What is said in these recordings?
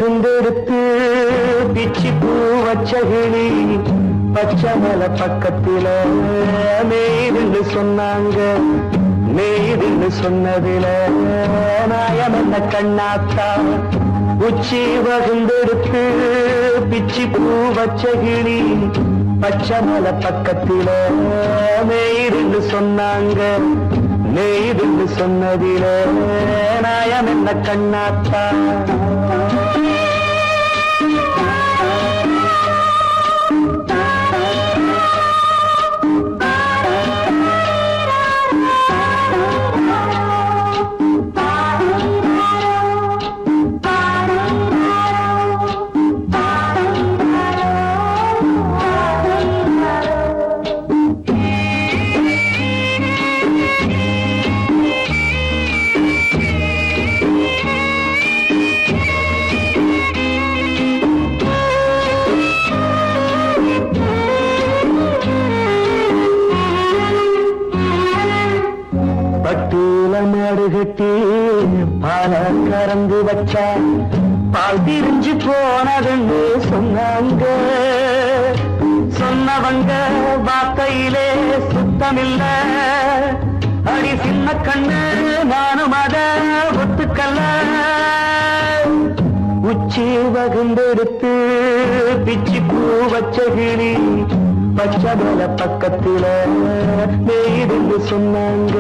வகுந்தெடுத்து பிச்சி பூ வச்ச கிளி பச்சை மலை பக்கத்தில மேய்துன்னு சொன்னாங்க. மேய்துன்னு சொன்னதில நாயம் என்ன கண்ணாத்தா. உச்சி வகுந்தெடுத்து பிச்சி பூ வச்ச கிளி பச்சை மலை பக்கத்தில மேய்துன்னு சொன்னாங்க. மேய்துன்னு சொன்னதில நாயம் என்ன கண்ணாத்தா. பட்டியல மாடு கட்டி பால கறந்து வச்சா பால் திரிஞ்சு போனதுன்னு சொன்னாங்க. சொன்னவங்க வார்த்தையிலே சுத்தமில்ல. அடி சின்ன கண்ணு நானும் அத ஒத்துக்கல்ல. உச்சி வகுந்தெடுத்து பிச்சி பூ வச்ச கிளி பச்சை மலை பக்கத்தில மேய்துன்னு சொன்னாங்க.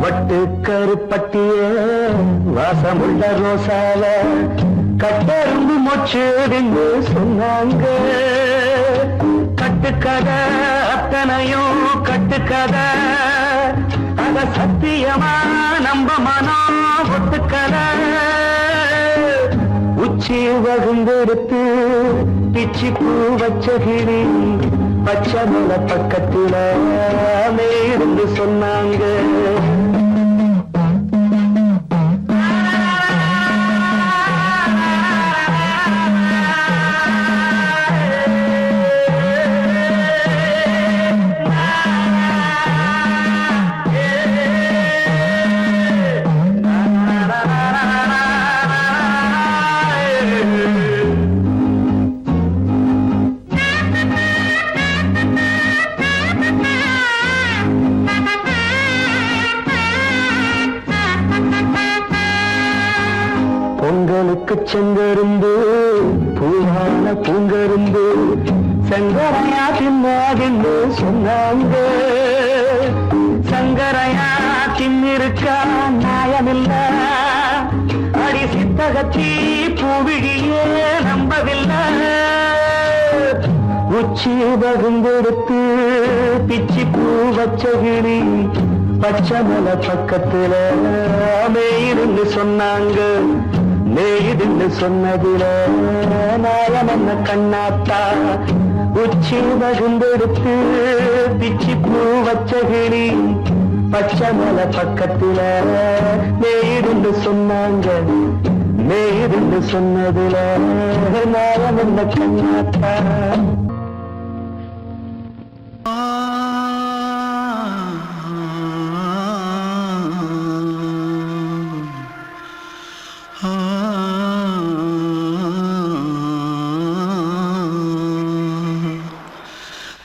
வட்டு கருப்பட்டிய வாசமுள்ள ரோசால கட்டெரும்பு மொச்சுடுன்னு சொன்னாங்க. கட்டுக்கதை அத்தனையும் கட்டுக்கதை. அத சத்தியமா நம்ப மனம் ஒத்துக்கதை. உச்சி வகுந்தெடுத்து பிச்சி பூ வச்ச கிளி பச்சை மலை பக்கத்தில மேய்துன்னு சொன்னாங்க. பொங்கலுக்கு செங்கரும்பு பூவான பூங்கரும்பு சங்கரையா தின்னாதுன்னு சொன்னாங்க. சங்கரையா தின்னிருக்கா நியாயமில்ல. அடி சித்தகத்தி பூவிழியே நம்பவில்லை. உச்சி வகுந்தெடுத்து பிச்சி பூ வச்ச கிளி பச்சை மலை பக்கத்தில மேய்துன்னு சொன்னாங்க. மேய்துன்னு சொன்னதில நாயம் என்ன கண்ணாத்தா. உச்சி வகுந்தெடுத்து பிச்சி பூ வச்ச கிளி பச்சை மலை பக்கத்தில மேய்துன்னு சொன்னாங்க. மேய்துன்னு சொன்னதில நாயம் என்ன கண்ணாத்தா.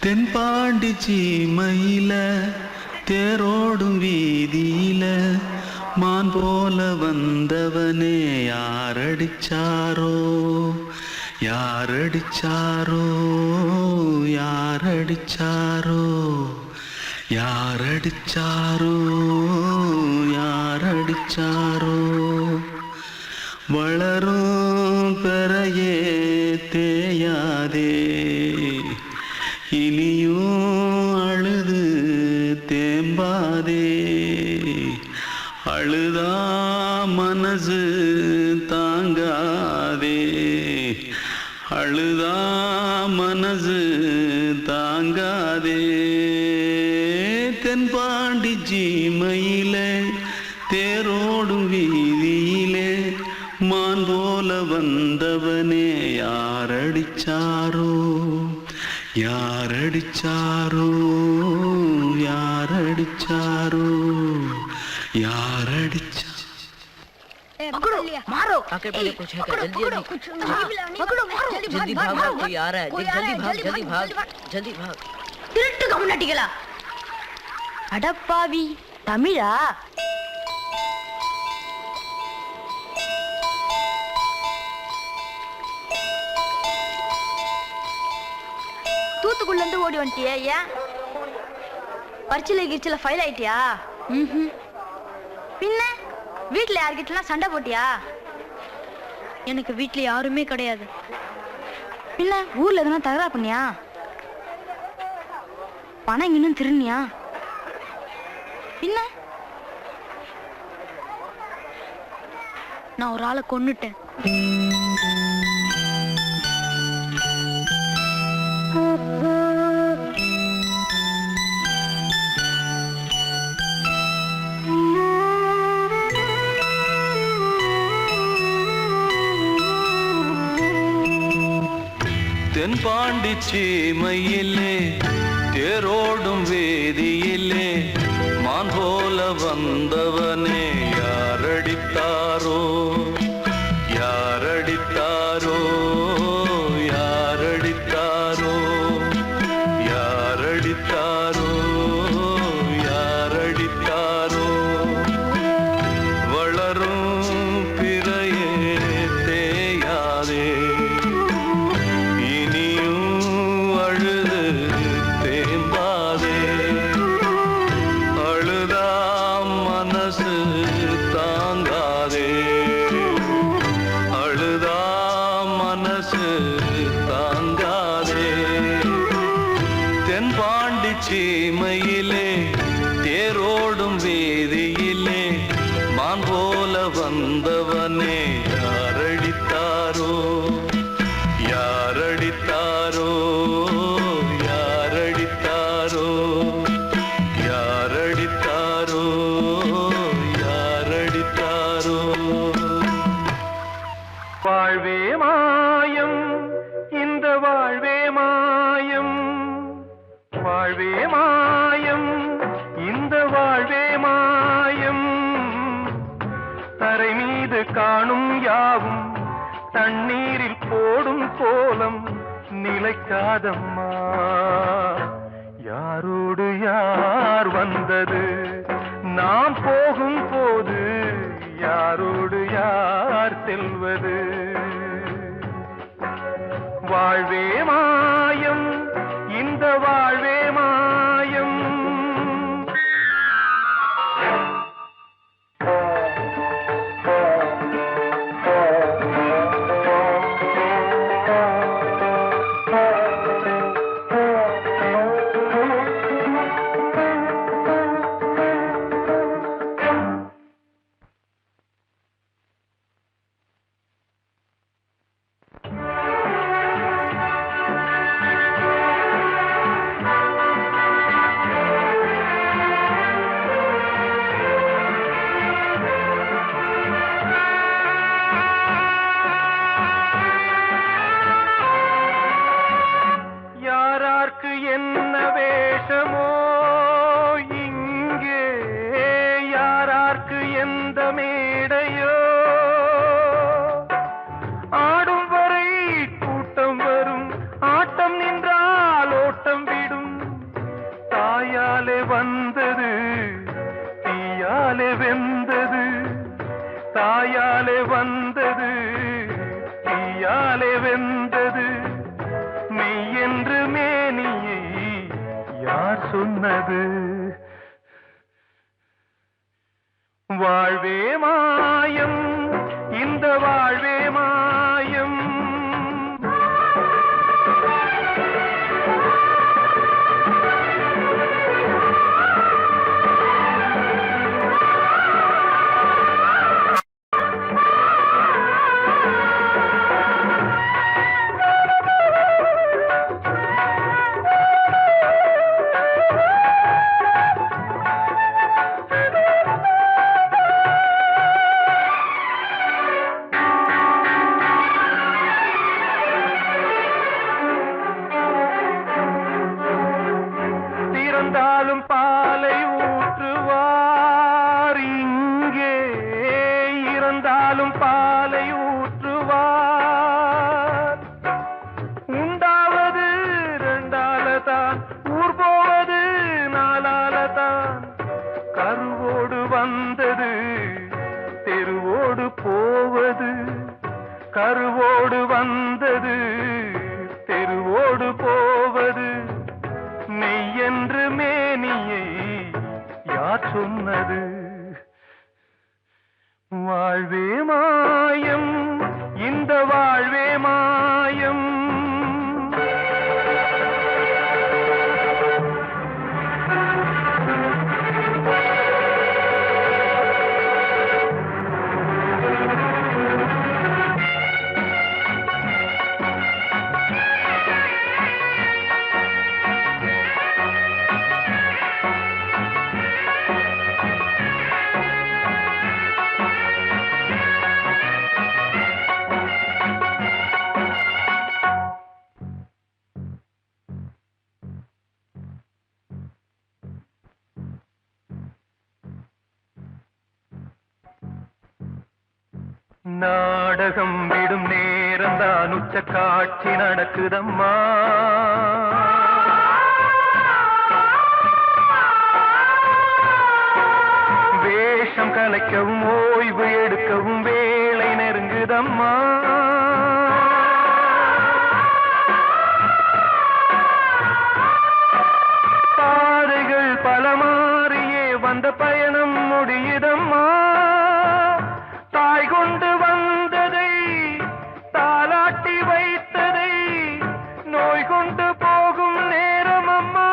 தென்பாண்டி சீமையில தேரோடும் வீதியில மான் போல வந்தவனே யாரடிச்சாரோ யாரடிச்சாரோ யாரடிச்சாரோ யாரடிச்சாரோ யாரடிச்சாரோ. வளரும் பெறையே தேயாதே இனியும் அழுது தேம்பாதே. அழுதா மனசு தாங்காதே. அழுதா மனசு தாங்க தாங்காதே தென்பாண்டி ஜீமையிலே தேரோடும் வீதியிலே மான் போல வந்தவனே யாரடிச்சாரோ யாரடிச்சாரோ யாரடிச்சாரோ யாரடிச்சா पकड़ो मारो आके पहले कुछ है क्या? जल्दी जल्दी पकड़ो मारो जल्दी भाग भाग कोई आ रहा है जल्दी भाग जल्दी भाग திருட்டு கம்முனாட்டிகளா அடப்பாவி தமிழா தூத்துக்குள்ள இருந்து ஓடி வந்துட்டியா ஏன் பரிச்சையில கிரிச்சில ஃபைல் ஆயிட்டியா பின்ன வீட்டுல யார்கிட்டலாம் சண்டை போட்டியா எனக்கு வீட்டுல யாருமே கிடையாது பின்ன ஊர்ல எதுனா தகராறு பண்ணியா பணம் இன்னும் திருநியா பின்ன நான் ஒரு ஆளை கொன்னுட்டேன் தென்பாண்டி சீமையிலே தேரோடும் வேதியிலே மான் போல வந்தவனே யாரடித்தாரோ யாரடித்தாரோ யாரடித்தாரோ யாரடித்தாரோ யாரடித்தாரோ வளரும் பிறையே தேயாதே சீமையிலே தேரோடும் வேதியிலே மான் போல வந்தவனே யாரடித்தாரோ யாரடித்தாரோ யாரடித்தாரோ யாரடித்தாரோ யாரடித்தாரோ வாழ்வே மாயம் இந்த வாழ்வே மாயம் வாழ்வே மாயம் இந்த வாழ்வே மாயம் தரை மீது காணும் யாவும் தண்ணீரில் போடும் கோலம் நிலைக்காதம்மா யாரோடு யார் வந்தது நாம் போகும் போது யாரோடு யார் செல்வது வாழ்வே மாயம் இந்த வாழ்வே மாயம் என்ன வேஷமோ இங்கே யாரார்க்கு எந்த மேடையோ ஆடும் வரை கூட்டம் வரும் ஆட்டம் நின்றால் ஓட்டம் விடும் தாயாலே வந்தது தீயாலே வெந்தது தாயாலே வந்தது தீயாலே வெந்தது மெய் என்று மேனியை யார் சொன்னது வாழ்வே மாயம் இந்த வாழ்வே மாயம் வந்தாலும் பாலை ஊற்றுவார். உண்டாவது ரெண்டால தான், ஊர் போவது நாலால தான். கருவோடு வந்தது தெருவோடு போவது, கருவோடு வந்தது தெருவோடு போவது. மெய்யென்று மேனியை யார் சொன்னது? வாழ்வே மாயம், இந்த வாழ்வே மாயம். நாடகம் விடும் நேரம்தான் உச்ச காட்சி நடக்குதம்மா. வேஷம் கலைக்கவும் ஓய்வு எடுக்கவும் வேளை நெருங்குதம்மா. பாதைகள் பல மாறியே வந்த பயணம் முடியுதம்மா. தாய் கொண்டு வந்ததை தாலாட்டி வைத்ததை நோய் கொண்டு போகும் நேரம் அம்மா.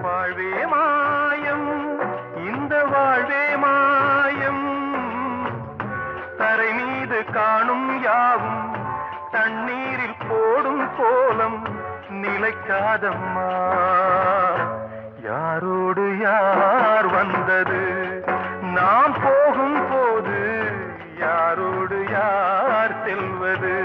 வாழ்வே மாயம், இந்த வாழ்வே மாயம். தரை மீது காணும் யாவும் தண்ணீரில் போடும் கோலம் நிலைக்காதம்மா. யாரோடு யார் வந்தது நாம் போகும் போது, யாரோடு யார் செல்வது?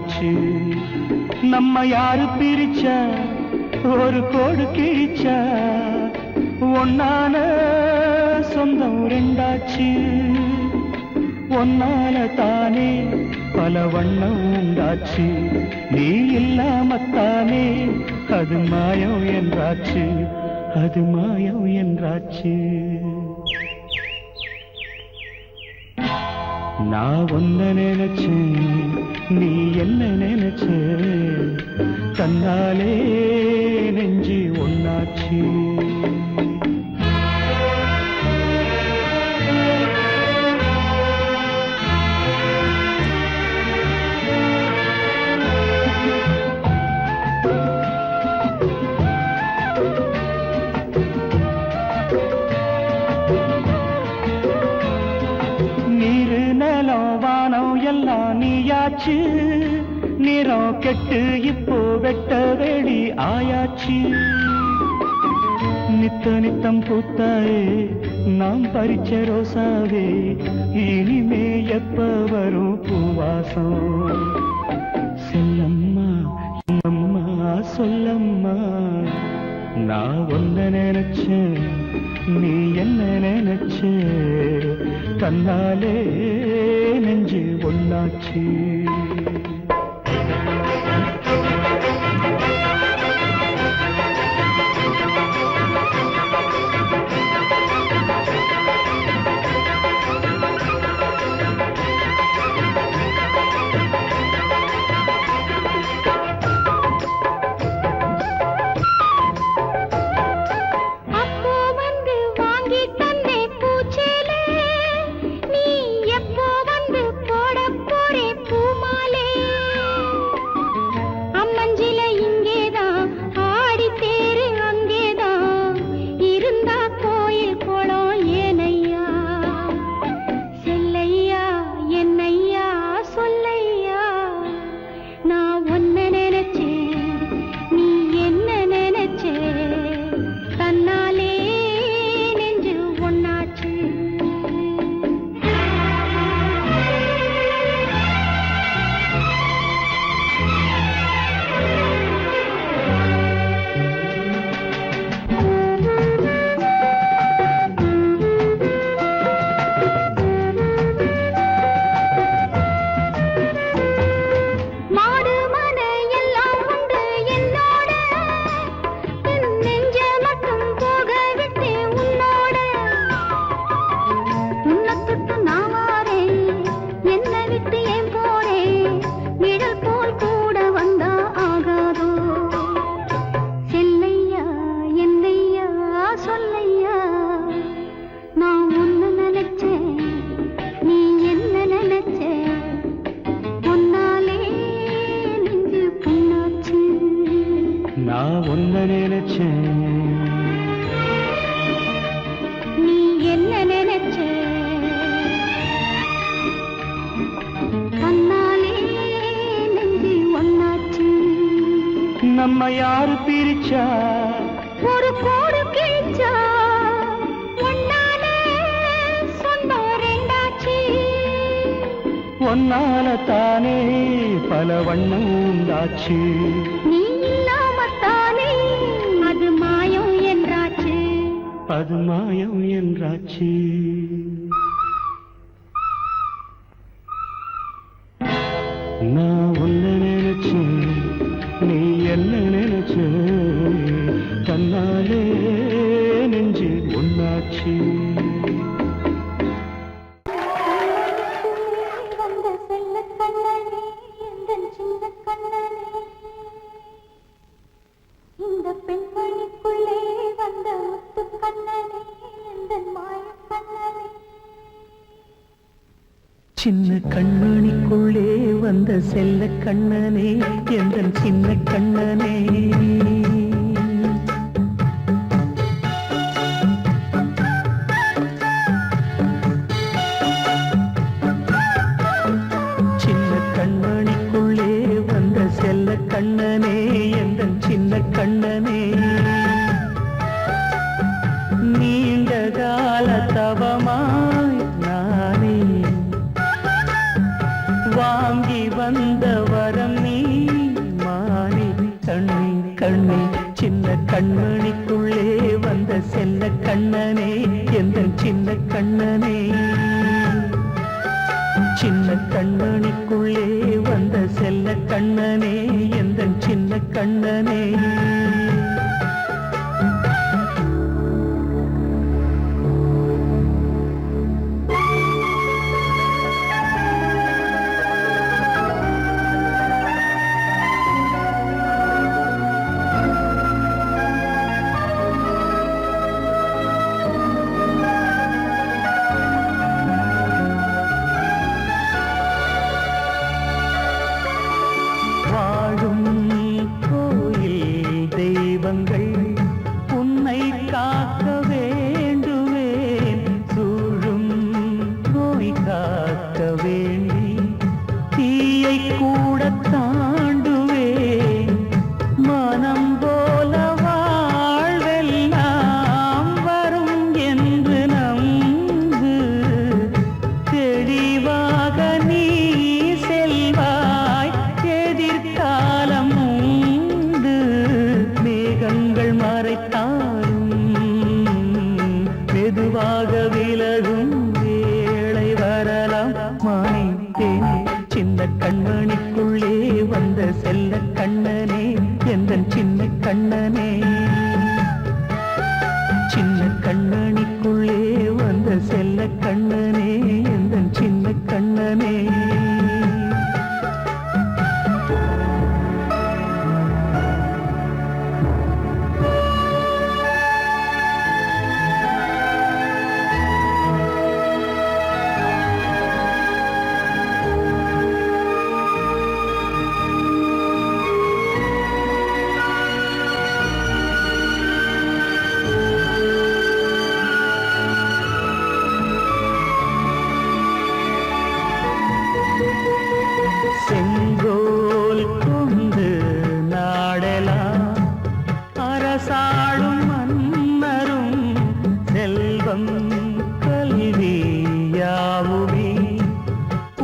ஒன்னாச்சு. நம்ம யாரு பிரிச்சா ஒரு கோடு கிழிச்சா ஒன்னான சொந்தம் ரெண்டாச்சு. ஒன்னால தானே பல வண்ணம் உண்டாச்சு. நீ இல்லாமத்தானே அது மாயம் என்றாச்சு. அது மாயம் என்றாச்சு. நான் ஒன்ன நினைச்சேன், நீ என்ன நினைச்ச? தன்னாலே நெஞ்சு ஒன்னாச்சு. எல்லாம் நீயாச்சு. நிறம் கெட்டு இப்போ வெட்ட வெளி ஆயாச்சு. நித்த நித்தம் பூத்தாயே நாம் பறிச்ச ரோசாவே, இனிமே எப்ப வரும் பூவாசம்? செல்லம்மா அம்மா சொல்லம்மா, நான் ஒன்ன நினைச்சேன், நீ என்ன நினைச்ச? தன்னாலே நெஞ்சு ஒன்னாச்சு. நான் ஒன்ன நினைச்சேன், நீ என்ன நினைச்ச? கண்ணாலே நெஞ்சு ஒன்னாச்சு. நம்ம யாரு பிரிச்சா ஒரு கோடு கிழிச்சா ஒன்னாலே சொந்தம் ரெண்டாச்சு. ஒன்னால தானே பல வண்ணம் உண்டாச்சு. நீ இல்லாமத்தானே அது மாயம் என்றாச்சு. அது மாயம் என்றாச்சு. நான் ஒன்ன நினைச்சேன், நீ என்ன நினைச்ச? தன்னாலே நெஞ்சு ஒன்னாச்சு. இந்த பெண்மணிக்குள்ளே வந்த முத்து கண்ணனே, இந்த மாய கண்ணனே. சின்ன கண்மணிக்குள்ளே வந்த செல்ல கண்ணனே, எந்தன் சின்ன கண்ணனே. சின்ன கண்மணிக்குள்ளே வந்த செல்ல கண்ணனே, எந்தன் சின்ன கண்ணனே. நீண்ட கால தவமாய் நானே வா வாங்கி வந்த வரம் நீ மாறி கண்ணி கண்ணி சின்ன கண்மணிக்குள்ளே வந்த செல்ல கண்ணனே எந்த சின்ன கண்ணனே சின்ன கண்ணனுக்குள்ளே வந்த செல்ல கண்ணனே எந்த சின்ன கண்ணனே உன்னை காக்க வேண்டுவேன் சூழும் நோய் காக்க வேண்டி தீயை கூட தாண்டுவேன் மனம் போல வாழ்வெல்லாம் வரும் என்று நம்பு தெளிவாக நீ செல்வாய் எதிர்காலம் மேகங்கள் மறைத்தாலும் மெதுவாக விலகும் வேளை வரலாம் மானேன் சின்ன கண்மணிக்குள்ளே வந்த செல்ல கண்ணனே எந்த சின்ன கண்ணனே சின்ன கண்ணனிக்குள்ளே வந்த செல்ல கண்ணனே எந்த சின்ன கண்ணனே செங்கோல் கொண்டு நாடலாம் அரசாளும் மன்னரும் செல்வம் கல்வி யாவுமே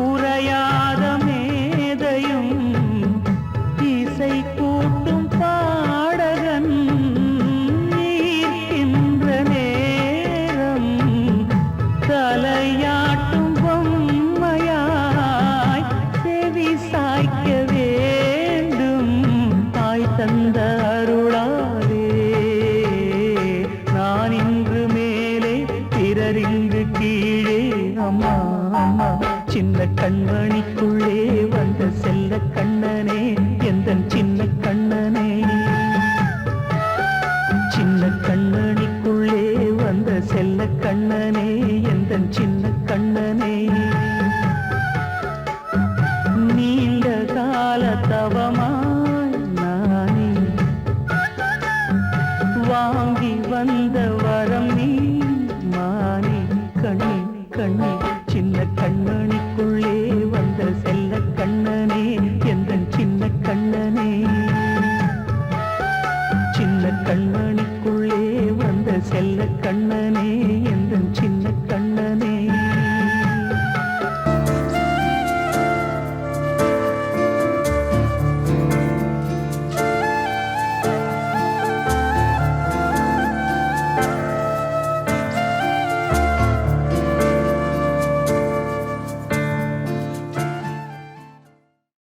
உரையாத மேதையும் இசை கூட்டும் பாடகன் ஈர்க்கின்ற நேரம் தலையாட்டும் பொம்மையாய் செவி சாய்க்க வேண்டும் தாய் தந்த அருளாலே நான் இன்று மேலே பிறர் இங்கு கீழே அம்மா அம்மா சின்ன கண்மணி